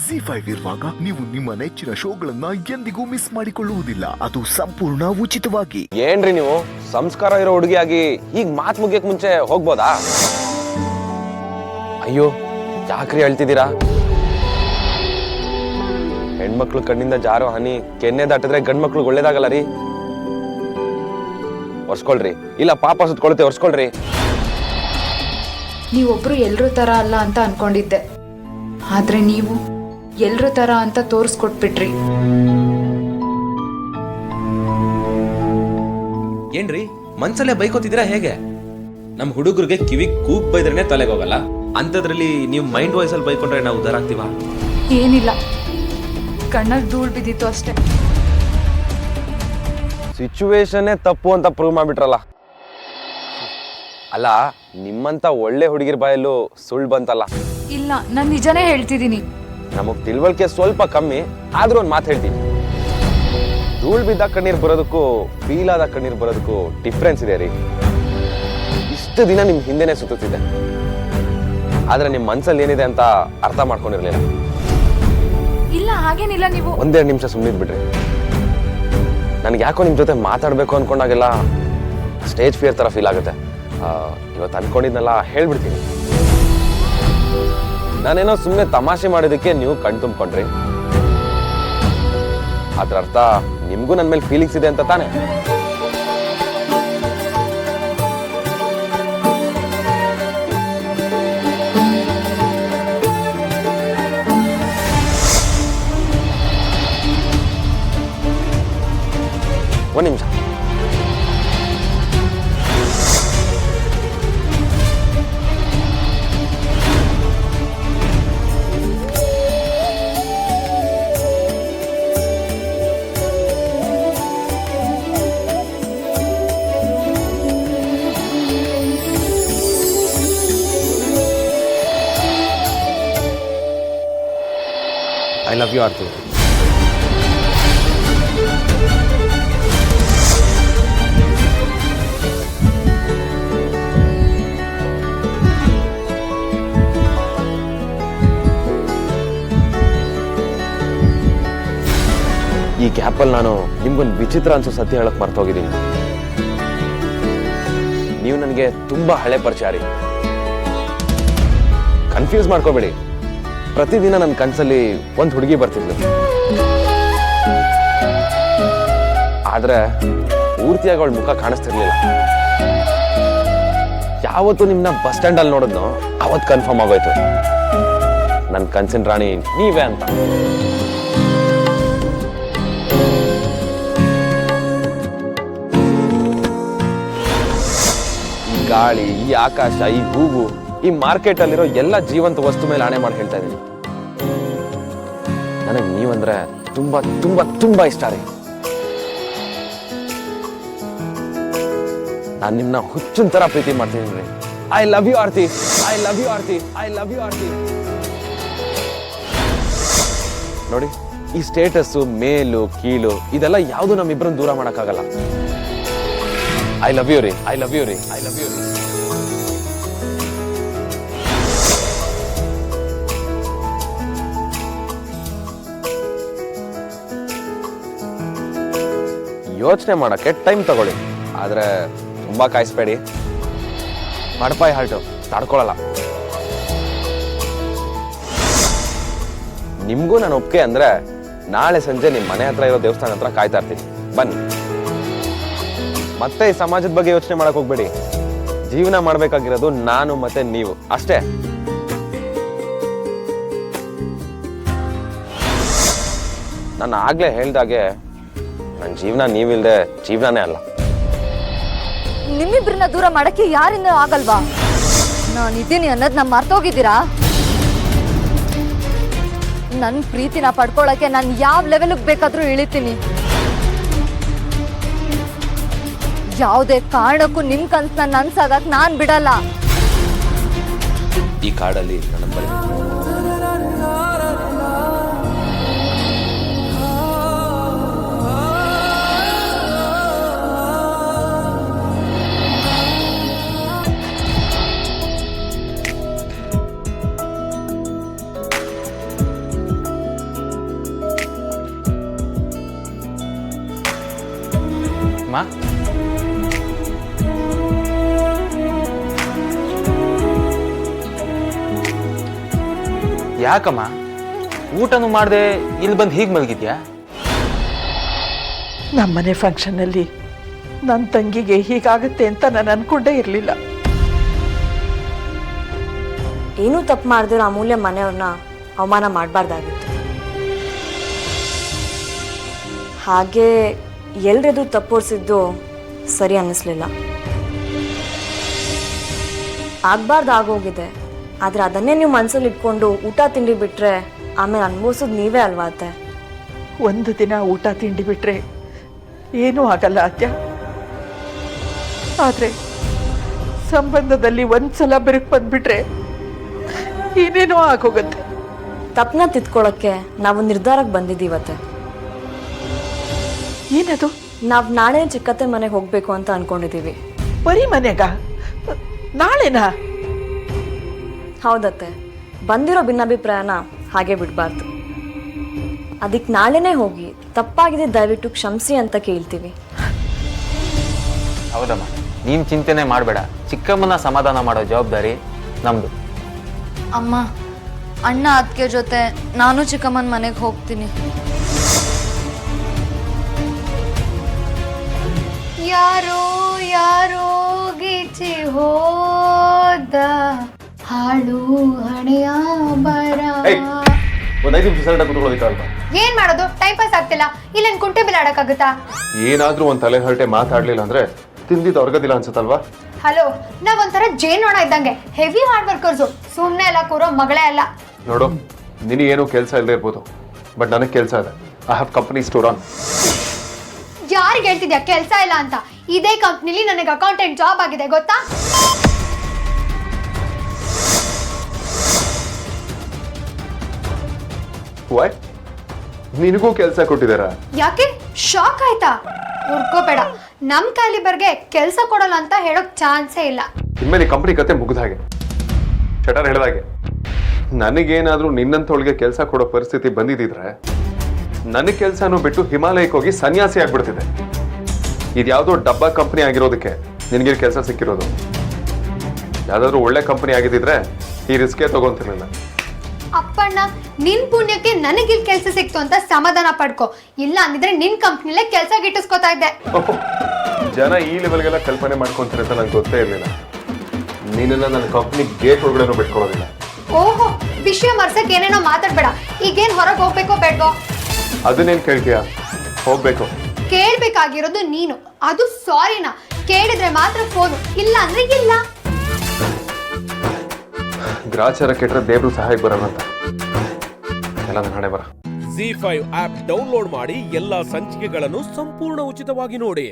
ಜಿ5 ಇರುವಾಗ ನೀವು ನಿಮ್ಮ ನೆಚ್ಚಿನ ಶೋಗಳನ್ನ ಎಂದಿಗೂ ಮಿಸ್ ಮಾಡಿಕೊಳ್ಳುವುದಿಲ್ಲ. ಅದು ಸಂಪೂರ್ಣ ಉಚಿತವಾಗಿ. ಏನ್ರಿ ನೀವು ಸಂಸ್ಕಾರ ಇರೋ ಹುಡುಗಿಯಾಗಿ ಈಗ ಮಾತ್ ಮುಗಿಯಕ್ ಮುಂಚೆ ಹೋಗ್ಬೋದಾ? ಅಯ್ಯೋ ಯಾಕ್ರಿ ಹೇಳ್ತಿದ್ದೀರಾ? ಹೆಣ್ಮಕ್ಳು ಕಣ್ಣಿಂದ ಜಾರೋ ಹನಿ ಕೆನ್ನೆ ದಾಟಿದ್ರೆ ಗಂಡ್ಮಕ್ಳು ಒಳ್ಳೇದಾಗಲ್ಲ ರೀ. ಒರ್ಸ್ಕೊಳ್ರಿ, ಇಲ್ಲ ಪಾಪ ಸುತ್ಕೊಳ್ತೆ, ಒರ್ಸ್ಕೊಳ್ರಿ. ನೀವೊಬ್ರು ಎಲ್ರ ತರ ಅಲ್ಲ ಅಂತ ಅನ್ಕೊಂಡಿದ್ದೆ, ಆದ್ರೆ ನೀವು ಎಲ್ರ ತರ ಅಂತ ತೋರಿಸ್ಕೊಟ್ಬಿಟ್ರಿ. ಏನ್ರಿ ಮನ್ಸಲ್ಲೇ ಬೈಕೋತಿದ್ದೀರಾ ಹೇಗೆ? ನಮ್ ಹುಡುಗರಿಗೆ ಕಿವಿ ಕೂಗ್ ಬೈದ್ರೇನೆ ತಲೆಗೆ ಹೋಗಲ್ಲ, ಅಂತದ್ರಲ್ಲಿ ನೀವು ಮೈಂಡ್ ವಾಯ್ಸ್ ಅಲ್ಲಿ ಬೈಕೊಂಡ್ರೆ ನಾವು ಉದ್ದಾರ ಆಗ್ತೀವ? ಏನಿಲ್ಲ, ಕಣ್ಣಲ್ಲಿ ಧೂಳ್ ಬಿದ್ದಿತ್ತು ಅಷ್ಟೇ. ಸಿಚುವೇಶನ್ನೇ ತಪ್ಪು ಅಂತ ಪ್ರೂವ್ ಮಾಡ್ಬಿಟ್ರಲ್ಲ. ಅಲ್ಲ, ನಿಮ್ಮಂತ ಒಳ್ಳೆ ಹುಡುಗಿರ್ ಬಾಯಲ್ಲೂ ಸುಳ್ಳು ಬಂತಲ್ಲ. ಇಲ್ಲ, ನಾನ್ ನಿಜನೇ ಹೇಳ್ತಿದ್ದೀನಿ. ನಮಗ್ ತಿಳುವಳಿಕೆ ಸ್ವಲ್ಪ ಕಮ್ಮಿ, ಆದ್ರೂ ಒಂದ್ ಮಾತು ಹೇಳ್ತೀನಿ. ಧೂಳ್ ಬಿದ್ದ ಕಣ್ಣೀರ್ ಬರೋದಕ್ಕೂ ಫೀಲ್ ಆದ ಕಣ್ಣೀರ್ ಬರೋದಕ್ಕೂ ಡಿಫ್ರೆನ್ಸ್ ಇದೆ ರೀ. ಇಷ್ಟು ದಿನ ನಿಮ್ ಹಿಂದೆನೆ ಸುತ್ತಿದ್ದೆ, ಆದ್ರೆ ನಿಮ್ ಮನ್ಸಲ್ಲಿ ಏನಿದೆ ಅಂತ ಅರ್ಥ ಮಾಡ್ಕೊಂಡಿರ್ಲಿಲ್ಲ. ಇಲ್ಲ ಹಾಗೇನಿಲ್ಲ. ನೀವು ಒಂದೆರಡು ನಿಮಿಷ ಸುಮ್ಮನಿದ್ ಬಿಡ್ರಿ. ನನ್ಗೆ ಯಾಕೋ ನಿಮ್ ಜೊತೆ ಮಾತಾಡ್ಬೇಕು ಅನ್ಕೊಂಡಾಗೆಲ್ಲ ಸ್ಟೇಜ್ ಫಿಯರ್ ತರ ಫೀಲ್ ಆಗುತ್ತೆ. ಇವತ್ತು ಅನ್ಕೊಂಡಿದ್ನೆಲ್ಲ ಹೇಳ್ಬಿಡ್ತೀನಿ. ನಾನೇನೋ ಸುಮ್ಮನೆ ತಮಾಷೆ ಮಾಡೋದಕ್ಕೆ ನೀವು ಕಣ್ ತುಂಬ್ಕೊಂಡ್ರಿ. ಅದ್ರ ಅರ್ಥ ನಿಮ್ಗೂ ನನ್ ಮೇಲೆ ಫೀಲಿಂಗ್ಸ್ ಇದೆ ಅಂತ ತಾನೆ? ಒಂದ್ ನಿಮಿಷ. I love you, Arthi. ಈ ಗ್ಯಾಪಲ್ಲಿ ನಾನು ನಿಮ್ಗೊಂದು ವಿಚಿತ್ರ ಅನ್ಸೋ ಸತ್ಯ ಹೇಳಕ್ ಮರ್ತೋಗಿದ್ದೀನಿ. ನೀವು ನನಗೆ ತುಂಬಾ ಹಳೆ ಪರಿಚಯ ರೀ. ಕನ್ಫ್ಯೂಸ್ ಮಾಡ್ಕೋಬೇಡಿ. ಪ್ರತಿದಿನ ನನ್ನ ಕನ್ಸಲ್ಲಿ ಒಂದು ಹುಡುಗಿ ಬರ್ತಿದ್ಲು, ಆದ್ರೆ ಪೂರ್ತಿಯಾಗಿ ಅವಳ ಮುಖ ಕಾಣಿಸ್ತಿರ್ಲಿಲ್ಲ. ಯಾವತ್ತು ನಿಮ್ನ ಬಸ್ ಸ್ಟ್ಯಾಂಡ್ ಅಲ್ಲಿ ನೋಡಿದ್ನೋ ಅವತ್ತು ಕನ್ಫರ್ಮ್ ಆಗೋಯ್ತು, ನನ್ನ ಕನ್ಸಿನ ರಾಣಿ ನೀವೇ ಅಂತ. ಈ ಗಾಳಿ, ಈ ಆಕಾಶ, ಈ ಹೂವು, ಈ ಮಾರ್ಕೆಟ್ ಅಲ್ಲಿರೋ ಎಲ್ಲ ಜೀವಂತ ವಸ್ತು ಮೇಲೆ ಆಣೆ ಮಾಡಿ ಹೇಳ್ತಾ ಇದ್ದೀನಿ, ನನಗೆ ನೀವಂದ್ರೆ ತುಂಬಾ ತುಂಬಾ ತುಂಬಾ ಇಷ್ಟ ರೀ. ನಾನು ನಿಮ್ನ ಹುಚ್ಚಿನ ತರ ಪ್ರೀತಿ ಮಾಡ್ತೀನಿ ರೀ. I love you Aarti, I love you Aarti, I love you Aarti. ನೋಡಿ, ಈ ಸ್ಟೇಟಸ್ಸು, ಮೇಲು ಕೀಳು ಇದೆಲ್ಲ ಯಾವುದು ನಮ್ಮಿಬ್ಬರನ್ನ ದೂರ ಮಾಡಕ್ಕಾಗಲ್ಲ. ಐ ಲವ್ ಯು ರೀ, ಐ ಲವ್ ಯು ರೀ, ಐ ಲವ್ ಯು ರೀ. ಯೋಚನೆ ಮಾಡಕ್ಕೆ ಟೈಮ್ ತಗೊಳ್ಳಿ, ಆದ್ರೆ ತುಂಬಾ ಕಾಯಿಸ್ಬೇಡಿ. ಮಡಪಾಯಿ ಹಾಲ್ಟು ತಡ್ಕೊಳಲ್ಲ. ನಿಮ್ಗೂ ನಾನು ಒಪ್ಪಿಗೆ ಅಂದ್ರೆ ನಾಳೆ ಸಂಜೆ ನಿಮ್ ಮನೆ ಹತ್ರ ಇರೋ ದೇವಸ್ಥಾನ ಹತ್ರ ಕಾಯ್ತಾ ಇರ್ತೀನಿ, ಬನ್ನಿ. ಮತ್ತೆ ಈ ಸಮಾಜದ ಬಗ್ಗೆ ಯೋಚನೆ ಮಾಡಕ್ ಹೋಗ್ಬೇಡಿ. ಜೀವನ ಮಾಡ್ಬೇಕಾಗಿರೋದು ನಾನು ಮತ್ತೆ ನೀವು ಅಷ್ಟೇ. ನಾನು ಆಗ್ಲೇ ಹೇಳ್ದಾಗೆ ನನ್ನ ಜೀವನ ನೀವಿಲ್ದೆ ಜೀವನನೇ ಅಲ್ಲ. ನಿಮ್ಮಿಬ್ರನ್ನ ದೂರ ಮಾಡಕ್ಕೆ ಯಾರಿಂದ ಆಗಲ್ವಾ? ನಾನಿದ್ದೀನಿ ಅನ್ನೋದನ್ನ ಮರ್ತೋಗಿದ್ದೀರಾ? ನನ್ನ ಪ್ರೀತಿನ ಪಡ್ಕೊಳಕ್ಕೆ ನಾನು ಯಾವ ಲೆವೆಲ್ಗೆ ಬೇಕಾದ್ರೂ ಇಳಿತೀನಿ. ಯಾವುದೇ ಕಾರಣಕ್ಕೂ ನಿಮ್ ಕನ್ಸನ್ನ ನನ್ಸಾಗಕ್ ನಾನ್ ಬಿಡಲ್ಲ. ಈ ಕಾಡಲ್ಲಿ ನನ್ನ ನಂಬರ್ ಅಮ್ಮ ಯಾಕಮ್ಮ ಊಟನೂ ಮಾಡದೆ ಇಲ್ಲಿ ಬಂದು ಹೀಗೆ ಮಲಗಿದ್ಯಾ? ನಮ್ಮನೆ ಫಂಕ್ಷನ್ನಲ್ಲಿ ನನ್ನ ತಂಗಿಗೆ ಹೀಗಾಗುತ್ತೆ ಅಂತ ನಾನು ಅನ್ಕೊಂಡೇ ಇರಲಿಲ್ಲ. ಏನೂ ತಪ್ಪು ಮಾಡಿದಿರೋ ಅಮೂಲ್ಯ ಮನೆಯವ್ರನ್ನ ಅವಮಾನ ಮಾಡಬಾರ್ದಾಗಿತ್ತು. ಹಾಗೆ ಎಲ್ರೆದು ತಪ್ಪೋರ್ಸಿದ್ದು ಸರಿ ಅನ್ನಿಸ್ಲಿಲ್ಲ. ಆಗಬಾರ್ದಾಗೋಗಿದೆ, ಆದರೆ ಅದನ್ನೇ ನೀವು ಮನಸ್ಸಲ್ಲಿ ಇಟ್ಕೊಂಡು ಊಟ ತಿಂಡಿ ಬಿಟ್ಟರೆ ಆಮೇಲೆ ಅನುಭವಿಸೋದು ನೀವೇ ಅಲ್ವಾ ಅತ್ತೆ? ಒಂದು ದಿನ ಊಟ ತಿಂಡಿ ಬಿಟ್ರೆ ಏನೂ ಆಗಲ್ಲ ಅತ್ಯ. ಆದರೆ ಸಂಬಂಧದಲ್ಲಿ ಒಂದ್ಸಲ ಬೆರಕು ಬಂದ್ಬಿಟ್ರೆ ಏನೇನೋ ಆಗೋಗುತ್ತೆ. ತಪ್ಪನ್ನ ತಿದ್ಕೊಳ್ಳೋಕ್ಕೆ ನಾವು ನಿರ್ಧಾರಕ್ಕೆ ಬಂದಿದ್ದೀವತ್ತೆ. ಏನದು? ನಾವು ನಾಳೆ ಚಿಕ್ಕತ್ತೆ ಮನೆಗೆ ಹೋಗಬೇಕು ಅಂತ ಅನ್ಕೊಂಡಿದ್ದೀವಿ. ಬರೀ ಮನೆಗ? ನಾಳೆನಾ? ಹೌದತ್ತೆ, ಬಂದಿರೋ ಭಿನ್ನಾಭಿಪ್ರಾಯನ ಹಾಗೆ ಬಿಡಬಾರ್ದು. ಅದಕ್ಕೆ ನಾಳೆನೇ ಹೋಗಿ ತಪ್ಪಾಗಿದೆ ದಯವಿಟ್ಟು ಕ್ಷಮಿಸಿ ಅಂತ ಕೇಳ್ತೀವಿ. ಹೌದಮ್ಮ, ನೀನು ಚಿಂತೆನೆ ಮಾಡಬೇಡ. ಚಿಕ್ಕಮ್ಮನ ಸಮಾಧಾನ ಮಾಡೋ ಜವಾಬ್ದಾರಿ ನಮ್ಮದು. ಅಮ್ಮ, ಅಣ್ಣ ಅದಕ್ಕೆ ಜೊತೆ ನಾನು ಚಿಕ್ಕಮ್ಮನ ಮನೆಗೆ ಹೋಗ್ತೀನಿ. ಯಾರೋ ಯಾರೋ ಗೀಚಿ ಹೋದ ಹಾಳು ಹಣೆಯ ಬರ. ಒಂದು 5 ನಿಮಿಷ ಸೈಲೆಂಟ್ ಕೂತ್ಕೊಳ್ಳೋದಕ್ಕಾಗಲ್ವಾ? ಏನ್ ಮಾಡೋದು? ಟೈಮ್ ಪಾಸ್ ಆಗ್ತಿಲ್ಲ. ಇಲ್ಲೇನ್ ಕುಂಟೆ ಬಿಲ್ ಆಡಕ್ಕಾಗುತ್ತಾ? ಏನಾದ್ರೂ ಒಂದು ತಲೆ ಹರಟೆ ಮಾತಾಡ್ಲಿಲ್ಲ ಅಂದ್ರೆ ತಿಂದಿದ್ದು ಹೊರಗದಿಲ್ಲ ಅನ್ಸುತ್ತಲ್ವಾ? ಹಲೋ, ನಾವ್ ಒಂಥರ ಜೇನೋಣ ಇದ್ದಂಗೆ, ಹೆವಿ ಹಾರ್ಡ್ ವರ್ಕರ್ಸು. ಸುಮ್ನೆ ಎಲ್ಲ ಕೂರೋ ಮಗಳೇ ಅಲ್ಲ. ನೋಡು, ನಿನಗೇನು ಕೆಲಸ ಇಲ್ಲದೆ ಇರ್ಬೋದು, ಬಟ್ ನನಗೆ ಕೆಲಸ ಇದೆ. I have company store on. ಯಾರಿಗೆ ಹೇಳ್ತಿದ್ಯಾ ಕೆಲಸ ಇಲ್ಲ ಅಂತ? ಇದೇ ಕಂಪ್ನಿಲಿ ನನಗೆ ಅಕೌಂಟೆಂಟ್ ಜಾಬ್ ಆಗಿದೆ ಗೊತ್ತಾ? ವೈ? ನಿನಗೂ ಕೆಲಸ ಕೊಟ್ಟಿದ್ದಾರಾ? ಯಾಕೆ ಶಾಕ್ ಆಯ್ತಾ? ಹುರ್ಕೋಬೇಡ, ನಮ್ ಕ್ಯಾಲಿಬರ್ಗೆ ಕೆಲಸ ಕೊಡಲ್ಲ ಅಂತ ಹೇಳೋಕ್ ಚಾನ್ಸೇ ಇಲ್ಲ. ಇನ್ಮೇಲೆ ಈ ಕಂಪನಿ ಕತೆ ಮುಗಿದ ಹಾಗೆ, ಶಟರ್ ಹೇಳಿದಾಗೆ. ನನಗೇನಾದ್ರೂ ನಿನ್ನಂತವಳಿಗೆ ಕೆಲಸ ಕೊಡೋ ಪರಿಸ್ಥಿತಿ ಬಂದಿದ್ರೆ ನನಗೆ ಕೆಲಸನೂ ಬಿಟ್ಟು ಹಿಮಾಲಯಕ್ಕೆ ಹೋಗಿ ಸನ್ಯಾಸಿ ಆಗ್ಬಿಡ್ತಿದೆ. ಇದ್ಯಾವುದೋ ಡಬ್ಬಾ ಕಂಪನಿ ಆಗಿರೋದಕ್ಕೆ ನಿನಗೆ ಕೆಲಸ ಸಿಕ್ಕಿರೋದು. ಯಾವ್ದಾದ್ರು ಒಳ್ಳೆ ಕಂಪನಿ ಆಗಿದ್ದಿದ್ರೆ ಈ ರಿಸ್ಕೇ ತಗೊಂತಿರ್ಲಿಲ್ಲ. ಅಪ್ಪಣ್ಣ, ನಿನ್ ಪುಣ್ಯಕ್ಕೆ ನನಗಿಲ್ ಕೆಲಸ ಸಿಕ್ತು ಅಂತ ಸಮಾಧಾನ ಪಡ್ಕೊ. ಇಲ್ಲ ಅಂದಿದ್ರೆ ನಿನ್ ಕಂಪ್ನಿಲೇ ಕೆಲಸ ಗಿಟ್ಟಿಸ್ಕೊತಾ ಇದ್ದೆ. ಜನ ಈ ಲೆವೆಲ್ಗೆಲ್ಲ ಕಲ್ಪನೆ ಮಾಡ್ಕೊಂತಾರೆ ಅಂತ ನಂಗೆ ಗೊತ್ತೇ ಇರಲಿಲ್ಲ. ನೀನೆಲ್ಲ ನನ್ನ ಕಂಪ್ನಿ ಗೇಟ್ ಒಳಗಡೆನೂ ಬಿಟ್ಕೊಳ್ಳೋದಿಲ್ಲ. ಓಹೋ, ವಿಷಯ ಮರ್ಸಕ್ ಏನೇನೋ ಮಾತಾಡ್ಬೇಡ. ಈಗೇನ್ ಹೊರಗೆ ಹೋಗ್ಬೇಕೋ ಬೇಡ್ವೋ? ಅದನ್ನೇನ್ ಕೇಳ್ತೀಯ? ಹೋಗ್ಬೇಕು. ಕೇಳ್ಬೇಕಾಗಿರೋದು ನೀನು. ಅದು ಸಾರಿನಾ? ಕೇಳಿದ್ರೆ ಮಾತ್ರ ಫೋನು, ಇಲ್ಲ ಅಂದ್ರೆ ಇಲ್ಲ. ಗ್ರಾಚಾರ ಕೆಟ್ಟರೆ ದೇವ್ರು ಸಹಾಯಕ್ಕೆ ಬರಲ್ಲ ಅಂತ ಎಲ್ಲ ನನ್ನ ಹಣೆ ಬರ. ZEE5 ಆಪ್ ಡೌನ್ಲೋಡ್ ಮಾಡಿ ಎಲ್ಲಾ ಸಂಚಿಕೆಗಳನ್ನು ಸಂಪೂರ್ಣ ಉಚಿತವಾಗಿ ನೋಡಿ.